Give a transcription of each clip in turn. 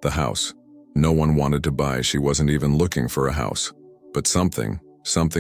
The house. No one wanted to buy, she wasn't even looking for a house. But something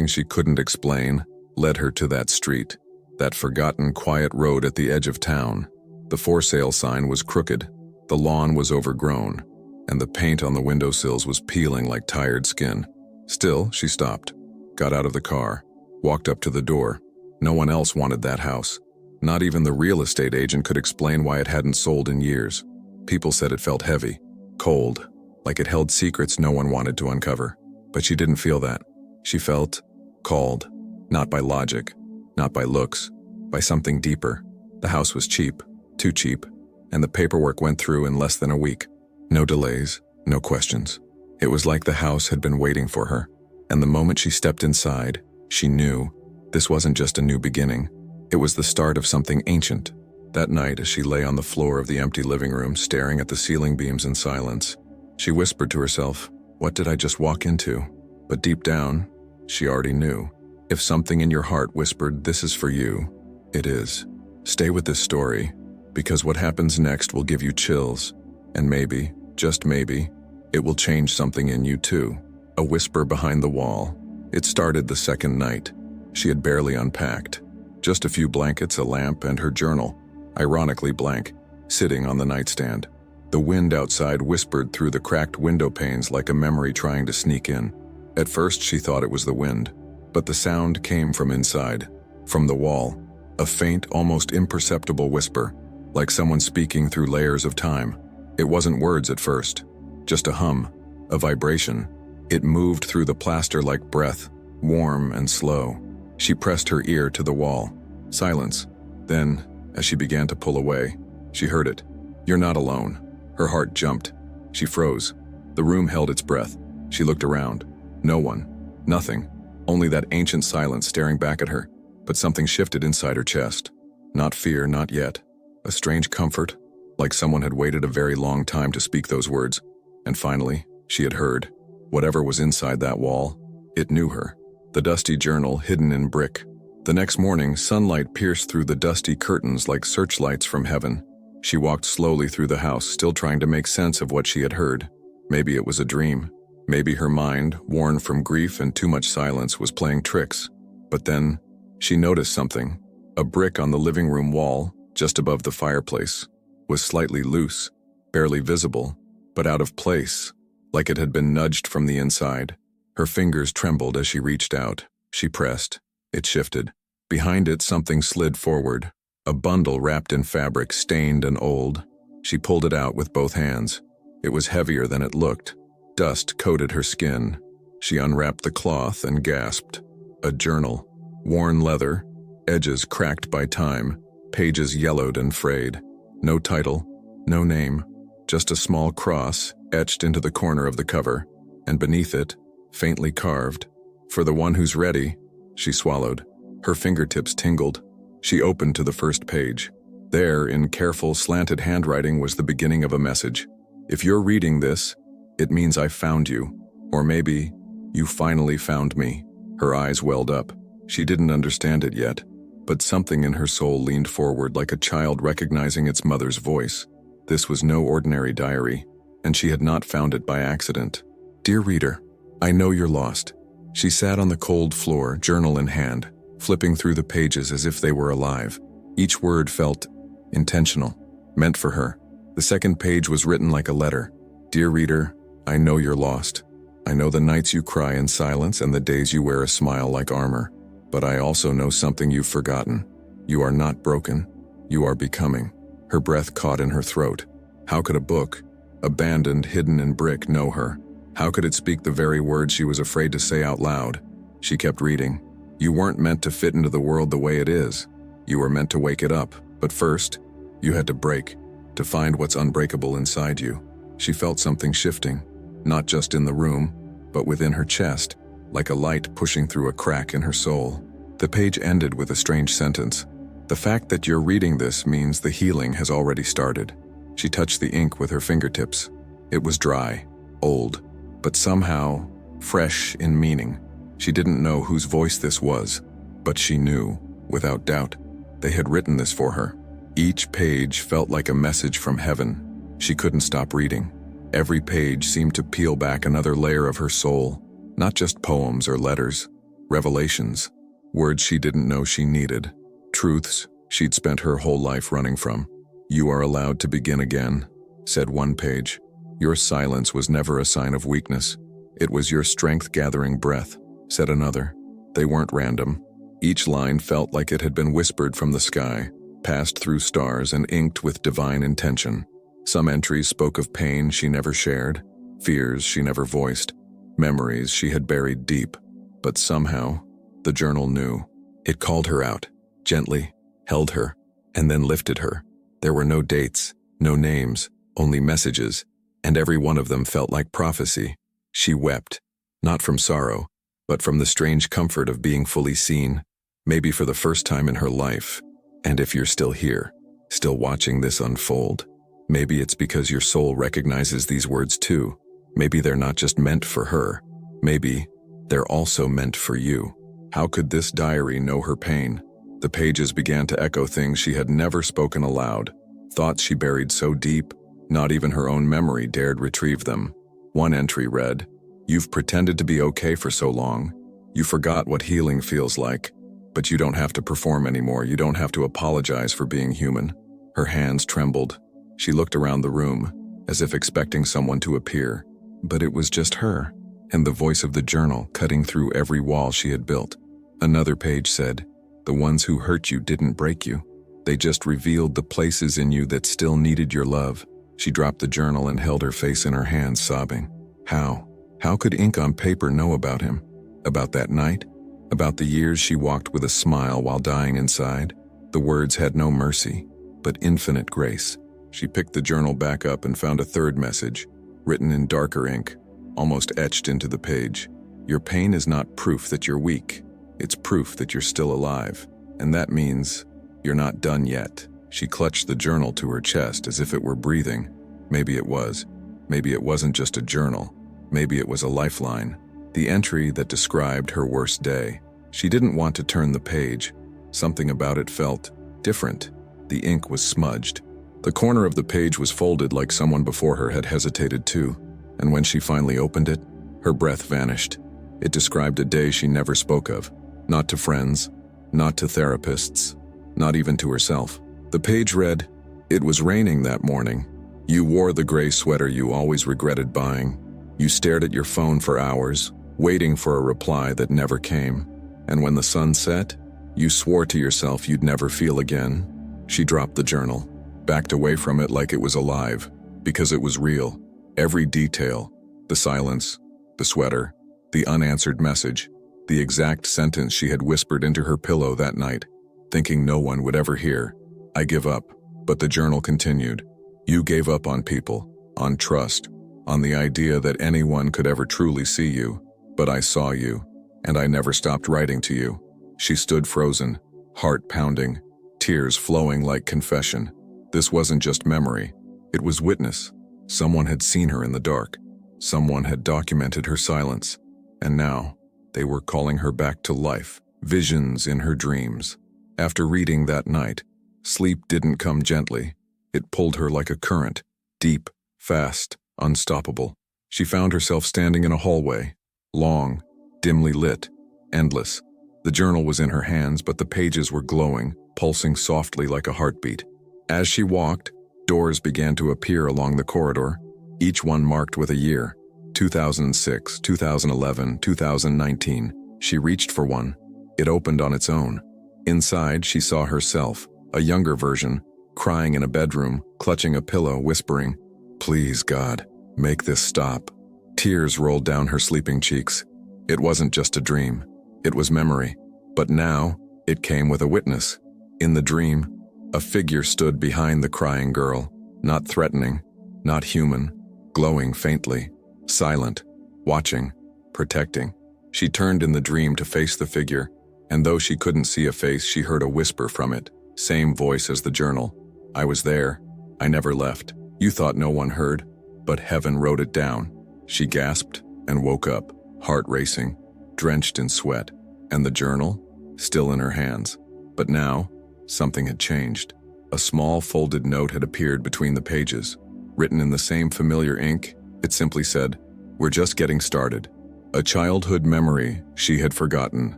she couldn't explain, led her to that street, that forgotten quiet road at the edge of town. The for sale sign was crooked, the lawn was overgrown, and the paint on the windowsills was peeling like tired skin. Still, she stopped, got out of the car, walked up to the door. No one else wanted that house. Not even the real estate agent could explain why it hadn't sold in years. People said it felt heavy, cold, like it held secrets no one wanted to uncover. But she didn't feel that. She felt called, not by logic, not by looks, by something deeper. The house was cheap, too cheap, and the paperwork went through in less than a week. No delays, no questions. It was like the house had been waiting for her, and the moment she stepped inside, she knew this wasn't just a new beginning. It was the start of something ancient. That night, as she lay on the floor of the empty living room, staring at the ceiling beams in silence, she whispered to herself, "What did I just walk into?" But deep down, she already knew. If something in your heart whispered, "This is for you," it is. Stay with this story, because what happens next will give you chills, and maybe, just maybe, it will change something in you too. A whisper behind the wall. It started the second night. She had barely unpacked. Just a few blankets, a lamp, and her journal, ironically blank, sitting on the nightstand. The wind outside whispered through the cracked window panes like a memory trying to sneak in. At first she thought it was the wind, but the sound came from inside, from the wall. A faint, almost imperceptible whisper, like someone speaking through layers of time. It wasn't words at first, just a hum, a vibration. It moved through the plaster like breath, warm and slow. She pressed her ear to the wall. Silence. Then, as she began to pull away, she heard it. "You're not alone." Her heart jumped. She froze. The room held its breath. She looked around. No one. Nothing. Only that ancient silence staring back at her. But something shifted inside her chest. Not fear, not yet. A strange comfort, like someone had waited a very long time to speak those words. And finally, she had heard. Whatever was inside that wall, it knew her. The dusty journal hidden in brick. The next morning, sunlight pierced through the dusty curtains like searchlights from heaven. She walked slowly through the house, still trying to make sense of what she had heard. Maybe it was a dream. Maybe her mind, worn from grief and too much silence, was playing tricks. But then, she noticed something. A brick on the living room wall, just above the fireplace, was slightly loose, barely visible, but out of place, like it had been nudged from the inside. Her fingers trembled as she reached out. She pressed. It shifted. Behind it, something slid forward. A bundle wrapped in fabric, stained and old. She pulled it out with both hands. It was heavier than it looked. Dust coated her skin. She unwrapped the cloth and gasped. A journal. Worn leather, edges cracked by time, pages yellowed and frayed. No title, no name, just a small cross etched into the corner of the cover, and beneath it, faintly carved, "For the one who's ready." She swallowed. Her fingertips tingled. She opened to the first page. There, in careful, slanted handwriting, was the beginning of a message. "If you're reading this, it means I found you. Or maybe, you finally found me." Her eyes welled up. She didn't understand it yet, but something in her soul leaned forward like a child recognizing its mother's voice. This was no ordinary diary, and she had not found it by accident. "Dear reader, I know you're lost." She sat on the cold floor, journal in hand, flipping through the pages as if they were alive. Each word felt intentional, meant for her. The second page was written like a letter. "Dear reader, I know you're lost. I know the nights you cry in silence and the days you wear a smile like armor. But I also know something you've forgotten. You are not broken. You are becoming." Her breath caught in her throat. How could a book, abandoned, hidden in brick, know her? How could it speak the very words she was afraid to say out loud? She kept reading. "You weren't meant to fit into the world the way it is. You were meant to wake it up. But first, you had to break, to find what's unbreakable inside you." She felt something shifting, not just in the room, but within her chest, like a light pushing through a crack in her soul. The page ended with a strange sentence. "The fact that you're reading this means the healing has already started." She touched the ink with her fingertips. It was dry, old, but somehow fresh in meaning. She didn't know whose voice this was, but she knew, without doubt, they had written this for her. Each page felt like a message from heaven. She couldn't stop reading. Every page seemed to peel back another layer of her soul, not just poems or letters, revelations, words she didn't know she needed, truths she'd spent her whole life running from. "You are allowed to begin again," said one page. "Your silence was never a sign of weakness. It was your strength gathering breath," said another. They weren't random. Each line felt like it had been whispered from the sky, passed through stars and inked with divine intention. Some entries spoke of pain she never shared, fears she never voiced, memories she had buried deep. But somehow, the journal knew. It called her out, gently, held her, and then lifted her. There were no dates, no names, only messages, and every one of them felt like prophecy. She wept, not from sorrow, but from the strange comfort of being fully seen, maybe for the first time in her life. And if you're still here, still watching this unfold, maybe it's because your soul recognizes these words too. Maybe they're not just meant for her. Maybe they're also meant for you. How could this diary know her pain? The pages began to echo things she had never spoken aloud, thoughts she buried so deep, not even her own memory dared retrieve them. One entry read, "You've pretended to be okay for so long. You forgot what healing feels like. But you don't have to perform anymore. You don't have to apologize for being human." Her hands trembled. She looked around the room, as if expecting someone to appear. But it was just her, and the voice of the journal cutting through every wall she had built. Another page said, "The ones who hurt you didn't break you. They just revealed the places in you that still needed your love." She dropped the journal and held her face in her hands, sobbing. How? How could ink on paper know about him? About that night? About the years she walked with a smile while dying inside? The words had no mercy, but infinite grace. She picked the journal back up and found a third message, written in darker ink, almost etched into the page. "Your pain is not proof that you're weak. It's proof that you're still alive. And that means you're not done yet." She clutched the journal to her chest as if it were breathing. Maybe it was. Maybe it wasn't just a journal. Maybe it was a lifeline. The entry that described her worst day. She didn't want to turn the page. Something about it felt different. The ink was smudged. The corner of the page was folded like someone before her had hesitated too. And when she finally opened it, her breath vanished. It described a day she never spoke of. Not to friends, not to therapists, not even to herself. The page read, "It was raining that morning. You wore the gray sweater you always regretted buying. You stared at your phone for hours, waiting for a reply that never came. And when the sun set, you swore to yourself you'd never feel again." She dropped the journal, backed away from it like it was alive, because it was real. Every detail, the silence, the sweater, the unanswered message, the exact sentence she had whispered into her pillow that night, thinking no one would ever hear. "I give up." But the journal continued. "You gave up on people, on trust, on the idea that anyone could ever truly see you. But I saw you, and I never stopped writing to you." She stood frozen, heart pounding, tears flowing like confession. This wasn't just memory. It was witness. Someone had seen her in the dark. Someone had documented her silence. And now, they were calling her back to life, visions in her dreams. After reading that night, sleep didn't come gently. It pulled her like a current, deep, fast, unstoppable. She found herself standing in a hallway, long, dimly lit, endless. The journal was in her hands, but the pages were glowing, pulsing softly like a heartbeat. As she walked, doors began to appear along the corridor, each one marked with a year. 2006, 2011, 2019. She reached for one. It opened on its own. Inside, she saw herself, a younger version, crying in a bedroom, clutching a pillow, whispering, "Please, God, make this stop." Tears rolled down her sleeping cheeks. It wasn't just a dream. It was memory. But now, it came with a witness. In the dream, a figure stood behind the crying girl, not threatening, not human, glowing faintly, silent, watching, protecting. She turned in the dream to face the figure, and though she couldn't see a face, she heard a whisper from it, same voice as the journal. "I was there. I never left. You thought no one heard, but heaven wrote it down." She gasped and woke up, heart racing, drenched in sweat, and the journal, still in her hands. But now, something had changed. A small folded note had appeared between the pages, written in the same familiar ink, It simply said, "We're just getting started." A childhood memory she had forgotten.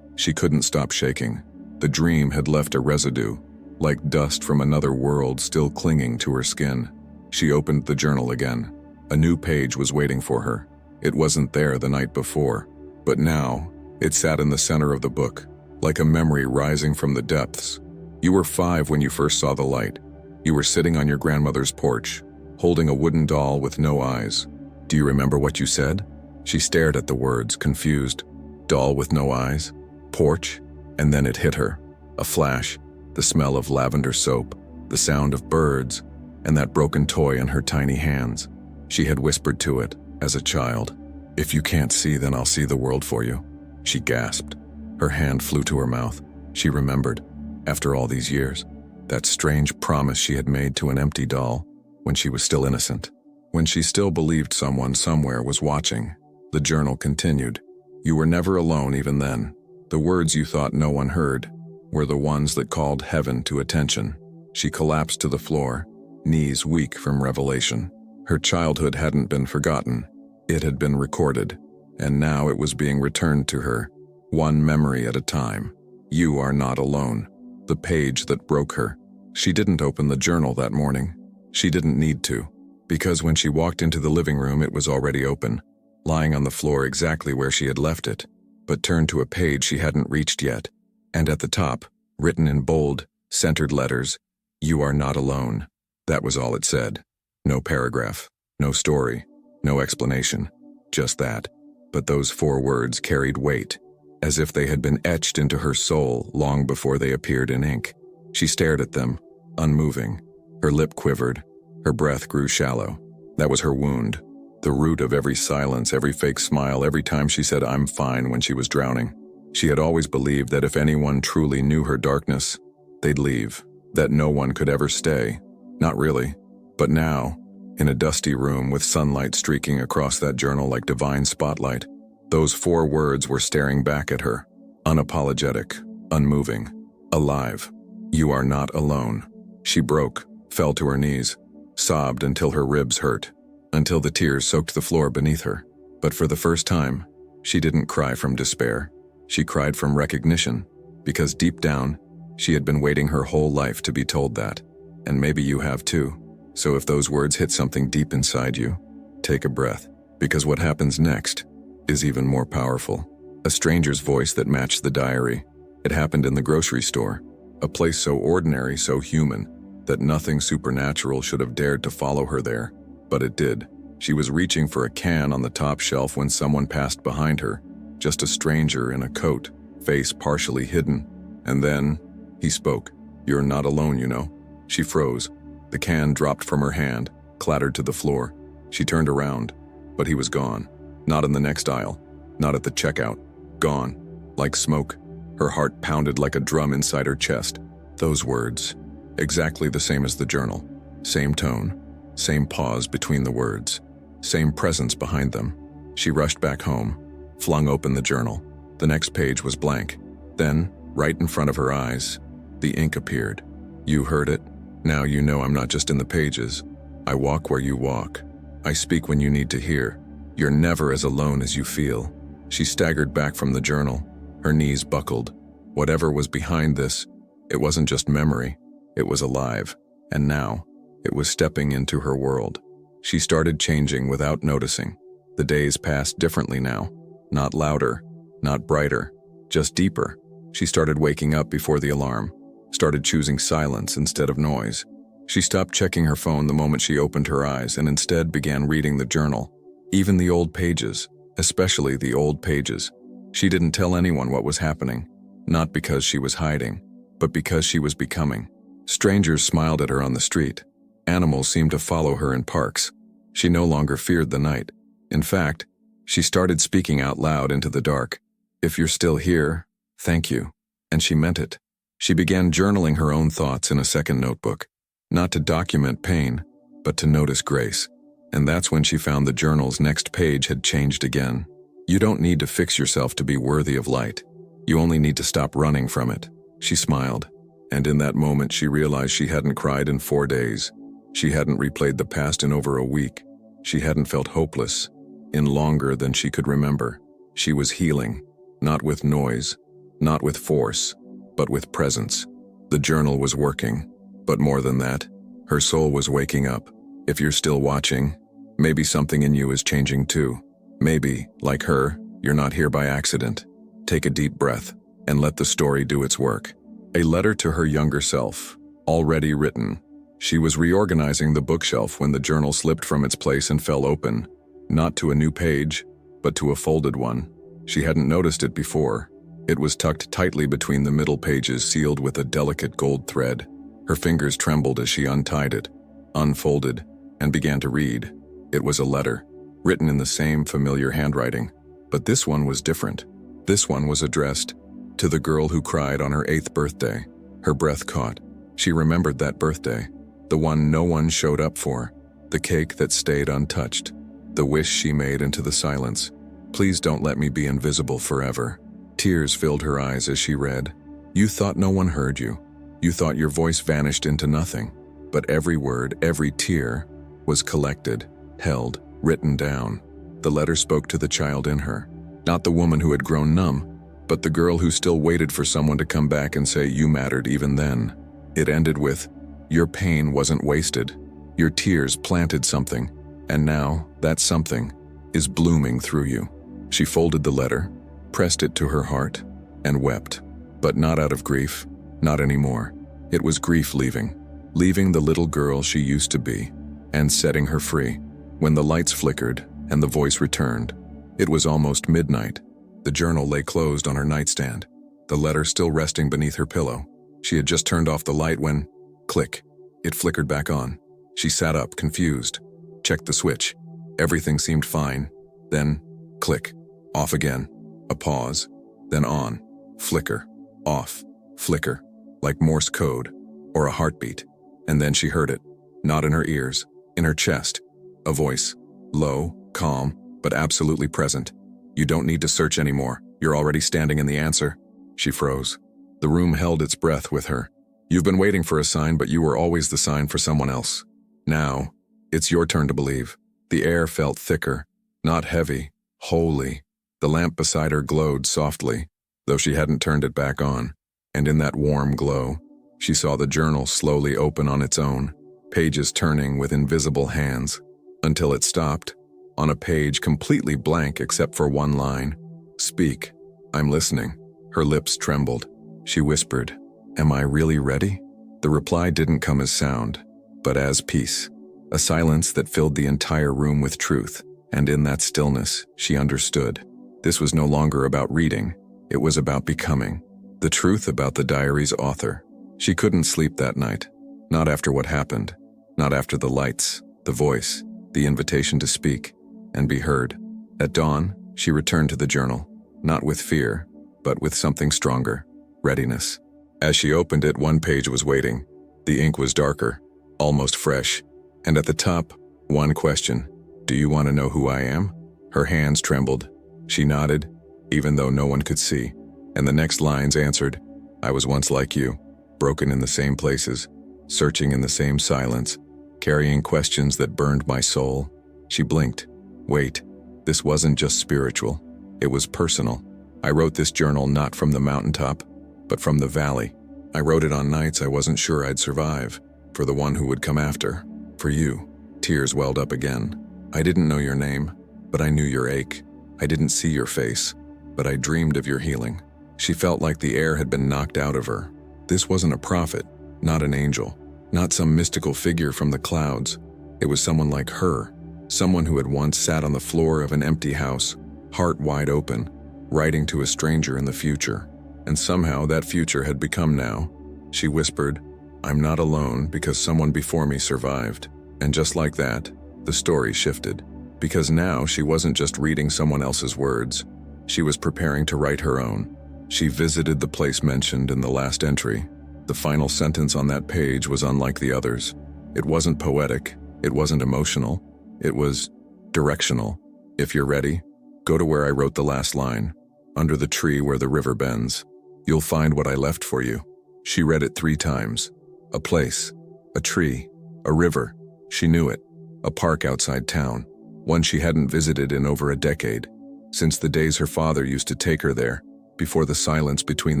She couldn't stop shaking. The dream had left a residue, like dust from another world still clinging to her skin. She opened the journal again. A new page was waiting for her. It wasn't there the night before, but now it sat in the center of the book, like a memory rising from the depths. You were 5 when you first saw the light. You were sitting on your grandmother's porch, holding a wooden doll with no eyes. Do you remember what you said? She stared at the words, confused. Doll with no eyes? Porch? And then it hit her. A flash, the smell of lavender soap, the sound of birds, and that broken toy in her tiny hands. She had whispered to it, as a child, "If you can't see, then I'll see the world for you." She gasped. Her hand flew to her mouth. She remembered, after all these years, that strange promise she had made to an empty doll when she was still innocent, when she still believed someone somewhere was watching. The journal continued. You were never alone even then. The words you thought no one heard were the ones that called heaven to attention. She collapsed to the floor, knees weak from revelation. Her childhood hadn't been forgotten. It had been recorded, and now it was being returned to her, one memory at a time. You are not alone. The page that broke her. She didn't open the journal that morning. She didn't need to, because when she walked into the living room it was already open, lying on the floor exactly where she had left it, but turned to a page she hadn't reached yet, and at the top, written in bold, centered letters, "You are not alone." That was all it said. No paragraph, no story, no explanation, just that. But those 4 words carried weight, as if they had been etched into her soul long before they appeared in ink. She stared at them, unmoving. Her lip quivered, her breath grew shallow. That was her wound, the root of every silence, every fake smile, every time she said "I'm fine" when she was drowning. She had always believed that if anyone truly knew her darkness, they'd leave, that no one could ever stay. Not really. But now, in a dusty room with sunlight streaking across that journal like divine spotlight, those 4 words were staring back at her, unapologetic, unmoving, alive. You are not alone. She broke, fell to her knees, sobbed until her ribs hurt, until the tears soaked the floor beneath her. But for the first time, she didn't cry from despair. She cried from recognition, because deep down, she had been waiting her whole life to be told that. And maybe you have too. So if those words hit something deep inside you, take a breath, because what happens next is even more powerful. A stranger's voice that matched the diary. It happened in the grocery store, a place so ordinary, so human, that nothing supernatural should have dared to follow her there. But it did. She was reaching for a can on the top shelf when someone passed behind her, just a stranger in a coat, face partially hidden. And then, he spoke. "You're not alone, you know." She froze. The can dropped from her hand, clattered to the floor. She turned around, but he was gone. Not in the next aisle, not at the checkout. Gone, like smoke. Her heart pounded like a drum inside her chest. Those words, exactly the same as the journal. Same tone, same pause between the words, same presence behind them. She rushed back home, flung open the journal. The next page was blank. Then, right in front of her eyes, the ink appeared. You heard it? Now you know I'm not just in the pages. I walk where you walk. I speak when you need to hear. You're never as alone as you feel. She staggered back from the journal. Her knees buckled. Whatever was behind this, it wasn't just memory. It was alive. And now, it was stepping into her world. She started changing without noticing. The days passed differently now. Not louder, not brighter, just deeper. She started waking up before the alarm. Started choosing silence instead of noise. She stopped checking her phone the moment she opened her eyes and instead began reading the journal. Even the old pages, especially the old pages. She didn't tell anyone what was happening, not because she was hiding, but because she was becoming. Strangers smiled at her on the street. Animals seemed to follow her in parks. She no longer feared the night. In fact, she started speaking out loud into the dark. If you're still here, thank you. And she meant it. She began journaling her own thoughts in a second notebook, not to document pain, but to notice grace. And that's when she found the journal's next page had changed again. You don't need to fix yourself to be worthy of light. You only need to stop running from it. She smiled, and in that moment she realized she hadn't cried in 4 days. She hadn't replayed the past in over a week. She hadn't felt hopeless in longer than she could remember. She was healing, not with noise, not with force, but with presence. The journal was working, but more than that, her soul was waking up. If you're still watching, maybe something in you is changing too. Maybe, like her, you're not here by accident. Take a deep breath and let the story do its work. A letter to her younger self, already written. She was reorganizing the bookshelf when the journal slipped from its place and fell open, not to a new page, but to a folded one. She hadn't noticed it before. It was tucked tightly between the middle pages, sealed with a delicate gold thread. Her fingers trembled as she untied it, unfolded, and began to read. It was a letter, written in the same familiar handwriting, but this one was different. This one was addressed to the girl who cried on her 8th birthday. Her breath caught. She remembered that birthday, the one no one showed up for, the cake that stayed untouched, the wish she made into the silence. Please don't let me be invisible forever. Tears filled her eyes as she read. You thought no one heard you. You thought your voice vanished into nothing. But every word, every tear, was collected, held, written down. The letter spoke to the child in her. Not the woman who had grown numb, but the girl who still waited for someone to come back and say you mattered even then. It ended with, your pain wasn't wasted. Your tears planted something, and now that something is blooming through you. She folded the letter, pressed it to her heart, and wept. But not out of grief, not anymore. It was grief leaving the little girl she used to be, and setting her free. When the lights flickered and the voice returned, it was almost midnight. The journal lay closed on her nightstand, the letter still resting beneath her pillow. She had just turned off the light when, click, it flickered back on. She sat up, confused, checked the switch. Everything seemed fine. Then, click, off again. A pause, then on, flicker, off, flicker, like Morse code or a heartbeat. And then she heard it, not in her ears, in her chest. A voice, low, calm, but absolutely present. You don't need to search anymore. You're already standing in the answer. She froze. The room held its breath with her. You've been waiting for a sign, but you were always the sign for someone else. Now, it's your turn to believe. The air felt thicker, not heavy, holy. The lamp beside her glowed softly, though she hadn't turned it back on. And in that warm glow, she saw the journal slowly open on its own, pages turning with invisible hands, until it stopped, on a page completely blank except for one line. Speak. I'm listening. Her lips trembled. She whispered, Am I really ready? The reply didn't come as sound, but as peace. A silence that filled the entire room with truth, and in that stillness, she understood. This was no longer about reading, it was about becoming. The truth about the diary's author. She couldn't sleep that night. Not after what happened. Not after the lights, the voice, the invitation to speak and be heard. At dawn, she returned to the journal, not with fear, but with something stronger, readiness. As she opened it, one page was waiting. The ink was darker, almost fresh, and at the top, one question. Do you want to know who I am? Her hands trembled. She nodded, even though no one could see, and the next lines answered, I was once like you, broken in the same places, searching in the same silence, carrying questions that burned my soul. She blinked. Wait, this wasn't just spiritual, it was personal. I wrote this journal not from the mountaintop, but from the valley. I wrote it on nights I wasn't sure I'd survive, for the one who would come after, for you. Tears welled up again. I didn't know your name, but I knew your ache. I didn't see your face, but I dreamed of your healing. She felt like the air had been knocked out of her. This wasn't a prophet, not an angel, not some mystical figure from the clouds. It was someone like her, someone who had once sat on the floor of an empty house, heart wide open, writing to a stranger in the future. And somehow that future had become now. She whispered, I'm not alone because someone before me survived. And just like that, the story shifted. Because now she wasn't just reading someone else's words. She was preparing to write her own. She visited the place mentioned in the last entry. The final sentence on that page was unlike the others. It wasn't poetic. It wasn't emotional. It was directional. If you're ready, go to where I wrote the last line, under the tree where the river bends. You'll find what I left for you. She read it 3 times. A place, a tree, a river. She knew it. A park outside town. one she hadn't visited in over a decade, since the days her father used to take her there, before the silence between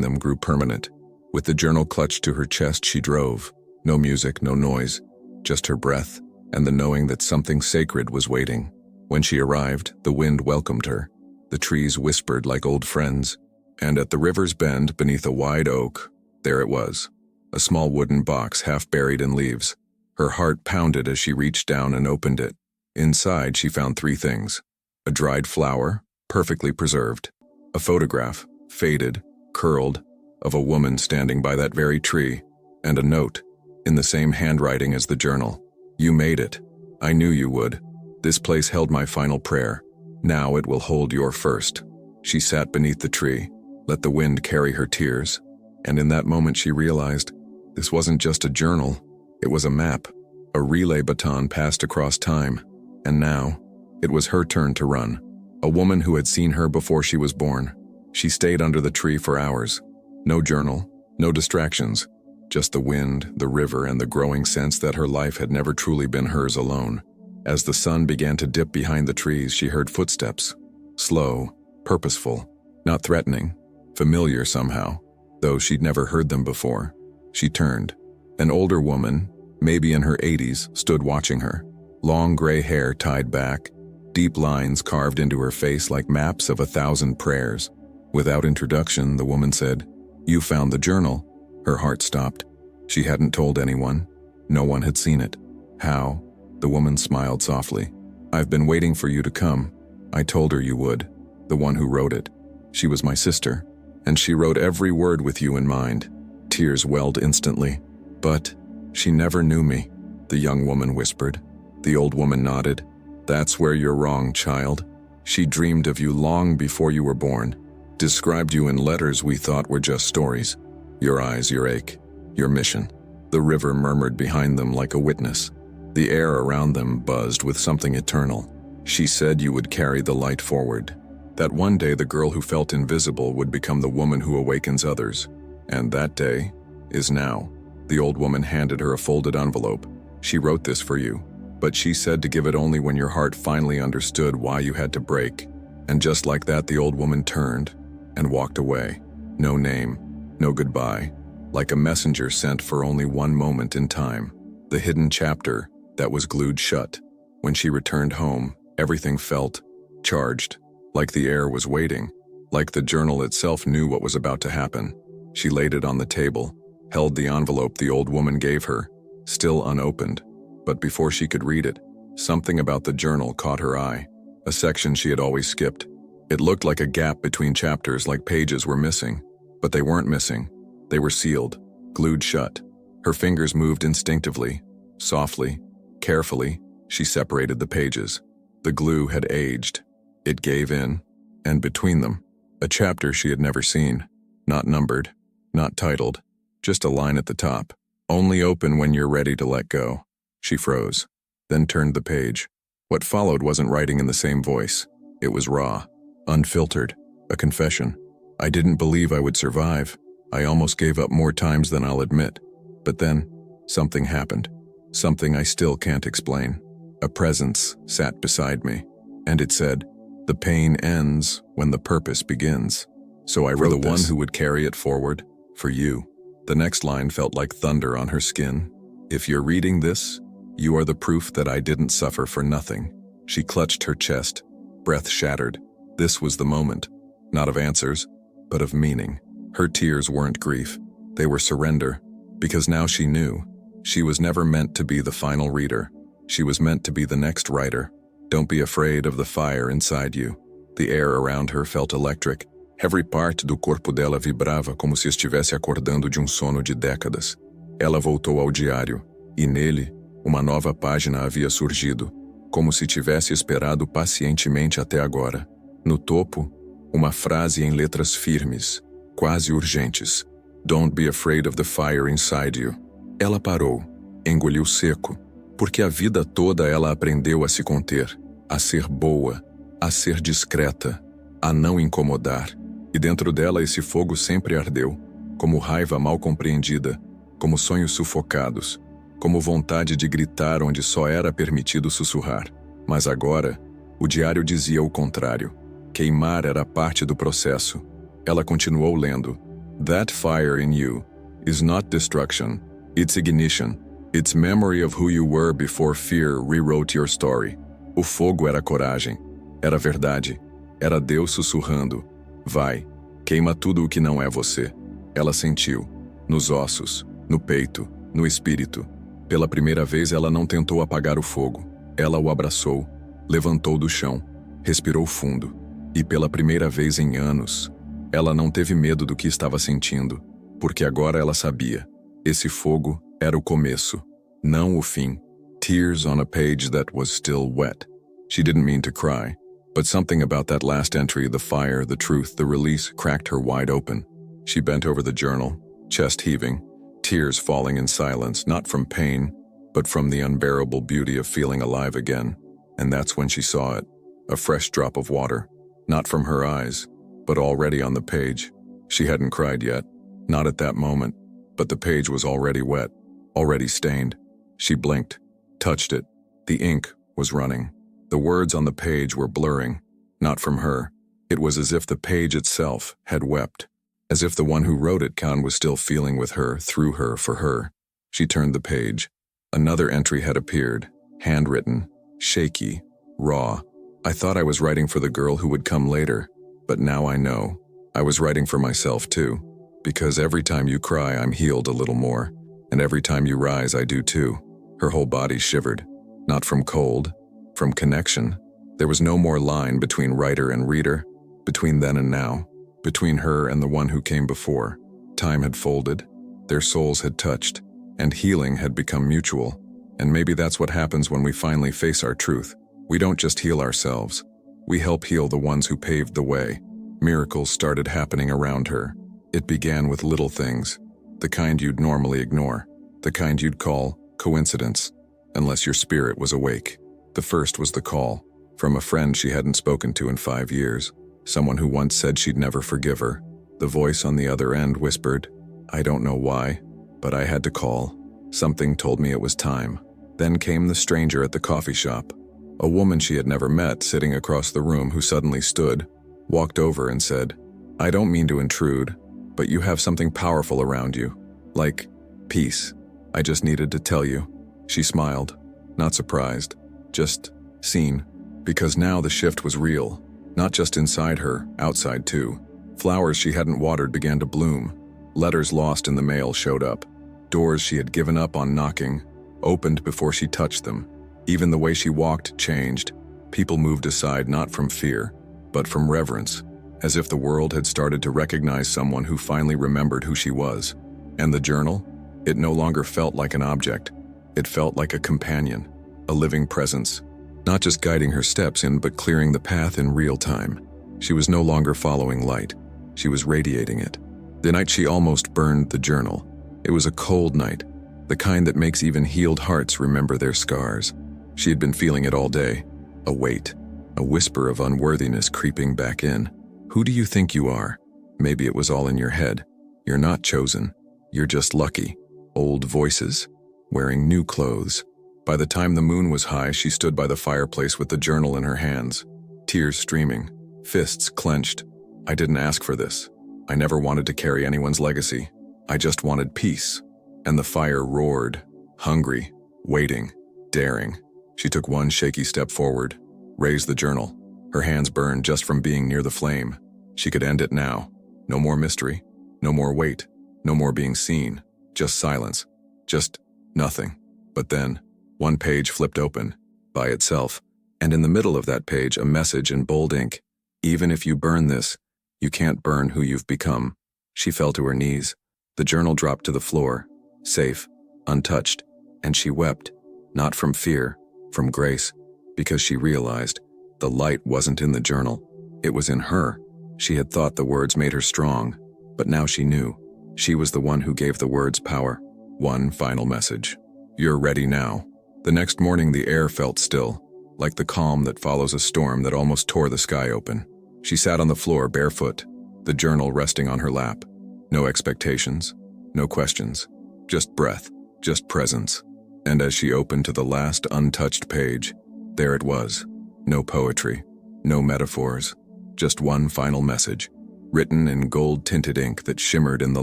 them grew permanent. With the journal clutched to her chest, she drove. No music, no noise, just her breath, and the knowing that something sacred was waiting. When she arrived, the wind welcomed her. The trees whispered like old friends, and at the river's bend, beneath a wide oak, there it was, a small wooden box half buried in leaves. Her heart pounded as she reached down and opened it. Inside, she found three things: a dried flower, perfectly preserved; a photograph, faded, curled, of a woman standing by that very tree; and a note, in the same handwriting as the journal. "You made it. I knew you would. This place held my final prayer. Now it will hold your first." She sat beneath the tree, let the wind carry her tears, and in that moment she realized this wasn't just a journal, it was a map, a relay baton passed across time, and now it was her turn to run. A woman who had seen her before she was born. She stayed under the tree for hours. No journal, no distractions, just the wind, the river, and the growing sense that her life had never truly been hers alone. As the sun began to dip behind the trees, she heard footsteps. Slow, purposeful, not threatening, familiar somehow, though she'd never heard them before. She turned. An older woman, maybe in her 80s, stood watching her. Long gray hair tied back, deep lines carved into her face like maps of 1,000 prayers. Without introduction, the woman said, "You found the journal." Her heart stopped. She hadn't told anyone. No one had seen it. "How?" The woman smiled softly. "I've been waiting for you to come. I told her you would. The one who wrote it. She was my sister, and she wrote every word with you in mind." Tears welled instantly. "But she never knew me," the young woman whispered. The old woman nodded. "That's where you're wrong, child. She dreamed of you long before you were born. Described you in letters we thought were just stories. Your eyes, your ache, your mission." The river murmured behind them like a witness. The air around them buzzed with something eternal. She said you would carry the light forward. That one day the girl who felt invisible would become the woman who awakens others. And that day is now. The old woman handed her a folded envelope. "She wrote this for you, but she said to give it only when your heart finally understood why you had to break." And just like that, the old woman turned and walked away. No name, no goodbye, like a messenger sent for only one moment in time. The hidden chapter that was glued shut. When she returned home, everything felt charged, like the air was waiting, like the journal itself knew what was about to happen. She laid it on the table, held the envelope the old woman gave her, still unopened. But before she could read it, something about the journal caught her eye, a section she had always skipped. It looked like a gap between chapters, like pages were missing. But they weren't missing. They were sealed, glued shut. Her fingers moved instinctively. Softly, carefully, she separated the pages. The glue had aged. It gave in, and between them, a chapter she had never seen. Not numbered, not titled, just a line at the top. "Only open when you're ready to let go." She froze, then turned the page. What followed wasn't writing in the same voice. It was raw, unfiltered, a confession. "I didn't believe I would survive. I almost gave up more times than I'll admit. But then, something happened. Something I still can't explain. A presence sat beside me, and it said, 'The pain ends when the purpose begins.' So I wrote the one who would carry it forward, for you." The next line felt like thunder on her skin. "If you're reading this, you are the proof that I didn't suffer for nothing." She clutched her chest, breath shattered. This was the moment, not of answers, but of meaning. Her tears weren't grief. They were surrender, because now she knew. She was never meant to be the final reader. She was meant to be the next writer. Don't be afraid of the fire inside you. The air around her felt electric. Every parte do corpo dela vibrava como se estivesse acordando de sono de décadas. Ela voltou ao diário, e nele, uma nova página havia surgido, como se tivesse esperado pacientemente até agora. No topo, uma frase em letras firmes, quase urgentes. "Don't be afraid of the fire inside you." Ela parou, engoliu seco, porque a vida toda ela aprendeu a se conter, a ser boa, a ser discreta, a não incomodar. E dentro dela esse fogo sempre ardeu, como raiva mal compreendida, como sonhos sufocados, como vontade de gritar onde só era permitido sussurrar. Mas agora, O diário dizia o contrário. Queimar era parte do processo. Ela continuou lendo. That fire in you is not destruction. It's ignition. It's memory of who you were before fear rewrote your story. O fogo era coragem. Era verdade. Era Deus sussurrando. Vai. Queima tudo o que não é você. Ela sentiu. Nos ossos. No peito. No espírito. Pela primeira vez ela não tentou apagar o fogo. Ela o abraçou. Levantou do chão. Respirou fundo. E pela primeira vez em anos, ela não teve medo do que estava sentindo. Porque agora ela sabia. Esse fogo era o começo. Não o fim. Tears on a page that was still wet. She didn't mean to cry. But something about that last entry, the fire, the truth, the release, cracked her wide open. She bent over the journal, chest heaving, tears falling in silence, not from pain, but from the unbearable beauty of feeling alive again. And that's when she saw it, a fresh drop of water, not from her eyes, but already on the page. She hadn't cried yet, not at that moment, but the page was already wet, already stained. She blinked, touched it. The ink was running. The words on the page were blurring, not from her. It was as if the page itself had wept, as if the one who wrote it, Khan, was still feeling with her, through her, for her. She turned the page. Another entry had appeared, handwritten, shaky, raw. I thought I was writing for the girl who would come later, but now I know. I was writing for myself too, because every time you cry I'm healed a little more, and every time you rise I do too. Her whole body shivered, not from cold, from connection. There was no more line between writer and reader, between then and now, between her and the one who came before. Time had folded, their souls had touched, and healing had become mutual. And maybe that's what happens when we finally face our truth. We don't just heal ourselves. We help heal the ones who paved the way. Miracles started happening around her. It began with little things, the kind you'd normally ignore, the kind you'd call coincidence, unless your spirit was awake. The first was the call, from a friend she hadn't spoken to in 5 years, someone who once said she'd never forgive her. The voice on the other end whispered, I don't know why, but I had to call. Something told me it was time. Then came the stranger at the coffee shop, a woman she had never met sitting across the room who suddenly stood, walked over and said, I don't mean to intrude, but you have something powerful around you, like peace. I just needed to tell you. She smiled, not surprised, just seen, because now the shift was real, not just inside her, outside too. Flowers she hadn't watered began to bloom. Letters lost in the mail showed up. Doors she had given up on knocking opened before she touched them. Even the way she walked changed. People moved aside not from fear, but from reverence, as if the world had started to recognize someone who finally remembered who she was. And the journal? It no longer felt like an object. It felt like a companion, a living presence, not just guiding her steps in, but clearing the path in real time. She was no longer following light. She was radiating it. The night she almost burned the journal. It was a cold night, the kind that makes even healed hearts remember their scars. She had been feeling it all day, a weight, a whisper of unworthiness creeping back in. Who do you think you are? Maybe it was all in your head. You're not chosen. You're just lucky. Old voices, wearing new clothes. By the time the moon was high, she stood by the fireplace with the journal in her hands, tears streaming, fists clenched. I didn't ask for this. I never wanted to carry anyone's legacy. I just wanted peace. And the fire roared, hungry, waiting, daring. She took one shaky step forward, raised the journal. Her hands burned just from being near the flame. She could end it now. No more mystery, no more wait, no more being seen, just silence, just nothing. But then, one page flipped open, by itself, and in the middle of that page a message in bold ink. Even if you burn this, you can't burn who you've become. She fell to her knees. The journal dropped to the floor, safe, untouched, and she wept, not from fear, from grace, because she realized the light wasn't in the journal, it was in her. She had thought the words made her strong, but now she knew. She was the one who gave the words power. One final message. You're ready now. The next morning the air felt still, like the calm that follows a storm that almost tore the sky open. She sat on the floor barefoot, the journal resting on her lap. No expectations, no questions, just breath, just presence. And as she opened to the last untouched page, there it was, No poetry, no metaphors, just one final message, written in gold-tinted ink that shimmered in the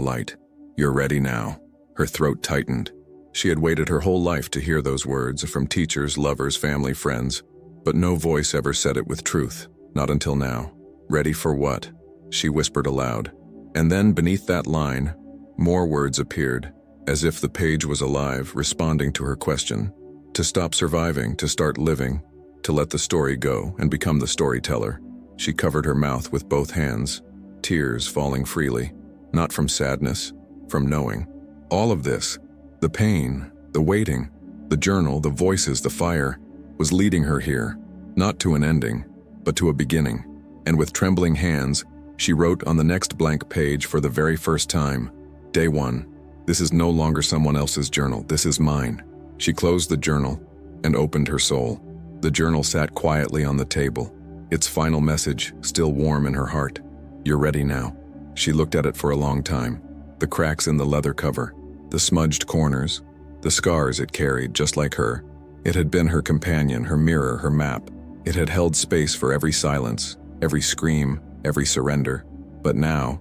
light. "You're ready now." Her throat tightened. She had waited her whole life to hear those words from teachers, lovers, family, friends, but no voice ever said it with truth, not until now. "Ready for what?" she whispered aloud. And then beneath that line, more words appeared, as if the page was alive, responding to her question. To stop surviving, to start living, to let the story go and become the storyteller. She covered her mouth with both hands, tears falling freely, not from sadness, from knowing. All of this, the pain, the waiting, the journal, the voices, the fire, was leading her here, not to an ending, but to a beginning. And with trembling hands, she wrote on the next blank page for the very first time, "Day 1. This is no longer someone else's journal, this is mine." She closed the journal and opened her soul. The journal sat quietly on the table, its final message still warm in her heart. "You're ready now." She looked at it for a long time. The cracks in the leather cover, the smudged corners, the scars it carried just like her. It had been her companion, her mirror, her map. It had held space for every silence, every scream, every surrender. But now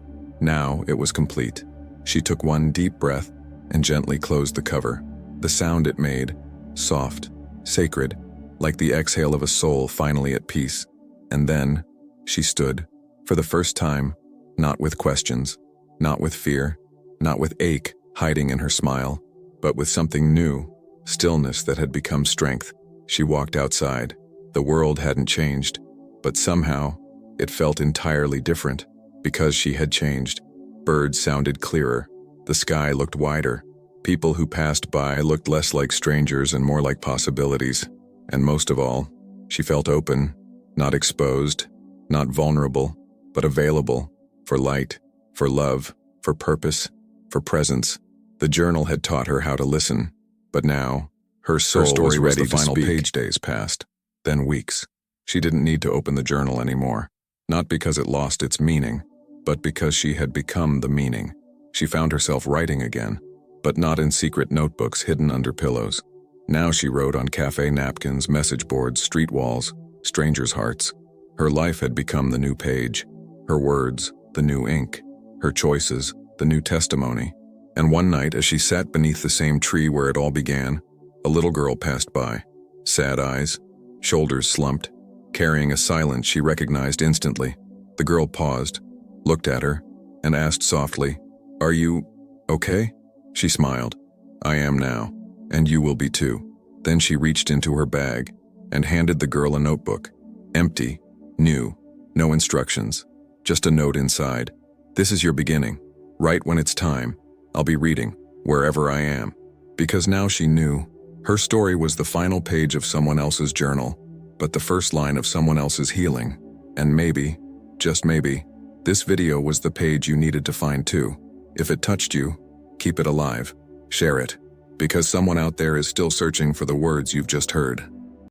it was complete. She took one deep breath and gently closed the cover. The sound it made, soft, sacred, like the exhale of a soul finally at peace. And then she stood, for the first time, not with questions, not with fear, not with ache hiding in her smile, but with something new, stillness that had become strength. She walked outside. The world hadn't changed, but somehow it felt entirely different because she had changed. Birds sounded clearer. The sky looked wider. People who passed by looked less like strangers and more like possibilities. And most of all, she felt open, not exposed, not vulnerable, but available for light, for love, for purpose, for presence. The journal had taught her how to listen, but now her soul was ready to speak. The final page. Days passed, then weeks. She didn't need to open the journal anymore, not because it lost its meaning, but because she had become the meaning. She found herself writing again, but not in secret notebooks hidden under pillows. Now she wrote on cafe napkins, message boards, street walls, strangers' hearts. Her life had become the new page, her words, the new ink, her choices, the new testimony. And one night, as she sat beneath the same tree where it all began, a little girl passed by, sad eyes, shoulders slumped, carrying a silence she recognized instantly. The girl paused, looked at her, and asked softly, "Are you okay?" She smiled. "I am now, and you will be too." Then she reached into her bag and handed the girl a notebook. Empty, new, no instructions, just a note inside. "This is your beginning. Write when it's time. I'll be reading, wherever I am." Because now she knew, her story was the final page of someone else's journal, but the first line of someone else's healing. And maybe, just maybe, this video was the page you needed to find too. If it touched you, keep it alive. Share it, because someone out there is still searching for the words you've just heard.